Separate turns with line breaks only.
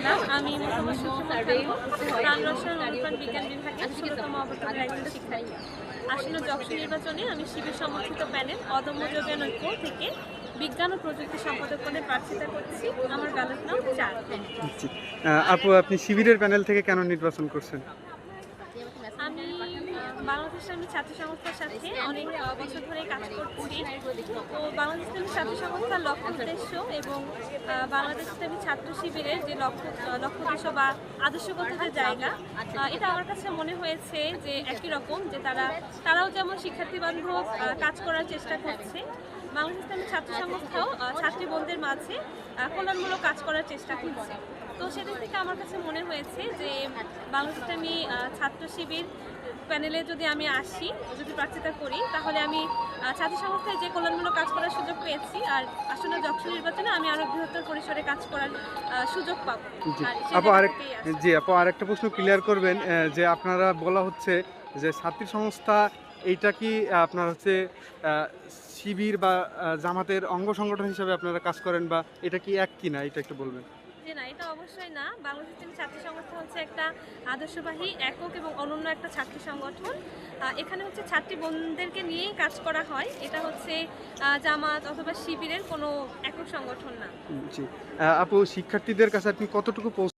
আলহামদুলিল্লাহ, আমি মোহাম্মদ সুষমা খানম, প্রাণ রসায়ন অনুপ্রাণ বিজ্ঞান বিভাগের ১৬তম অবসরের একজন শিক্ষার্থী। আসন্ন যশোর নির্বাচনে আমি শিবির সমর্থিত প্যানেল অদম্য যোগান ঐক্য থেকে বিজ্ঞান ও প্রযুক্তি সম্পাদক পদে প্রার্থিতা করছি। আমার ব্যালট নাম ৪।
জি। আপু, আপনি শিবিরের প্যানেল থেকে কেন নির্বাচন করছেন?
আমি বাংলাদেশ ইসলামী ছাত্র সংস্থার সাথে অনেক বছর ধরে কাজ করছি। তো বাংলাদেশ ইসলামী ছাত্র সংস্থার লক্ষ্য উদ্দেশ্য এবং বাংলাদেশ ইসলামী ছাত্র শিবিরের যে লক্ষ্য উদ্দেশ্য বা আদর্শগত যে জায়গা, এটা আমার কাছে মনে হয়েছে যে একই রকম, যে তারাও যেমন শিক্ষার্থী বান্ধব কাজ করার চেষ্টা করছে, বাংলাদেশ ইসলামী ছাত্র সংস্থাও ছাত্রী বোনদের মাঝে কল্যাণমূলক কাজ করার চেষ্টা করছে। তো সেদিক থেকে আমার কাছে মনে হয়েছে যে বাংলাদেশ ইসলামী ছাত্র শিবির প্যানেলে যদি আমি আসি, যদি প্রার্থিতা করি, তাহলে আমি ছাত্র সংস্থায় যে কল্যাণমূলক কাজ করার সুযোগ পেয়েছি, আর আসন্ন যশোর নির্বাচনে আমি আরও বৃহত্তর পরিসরে কাজ করার সুযোগ পাবো।
জি
আর সেই
আপু,
জায়গা থেকেই আসছি।
আপু, আরেকটা প্রশ্ন ক্লিয়ার করবেন, যে আপনারা বলা হচ্ছে যে ছাত্রী সংস্থা, এইটা কি আপনার হচ্ছে শিবির বা জামাতের অঙ্গ সংগঠন হিসেবে আপনারা কাজ করেন, বা এটা কি এক কিনা, এটা একটু বলবেন?
যে না, এটা অবশ্যই না। বাংলাদেশ ইসলামী ছাত্র সংস্থা হচ্ছে একটা আদর্শবাহী, একক এবং অনন্য একটা ছাত্রী সংগঠন। এখানে হচ্ছে ছাত্রী বোনদেরকে নিয়েই কাজ করা হয়। এটা হচ্ছে জামাত অথবা শিবিরের কোনো একক সংগঠন না।
জি। আপু, শিক্ষার্থীদের কাছে আপনি কতটুকু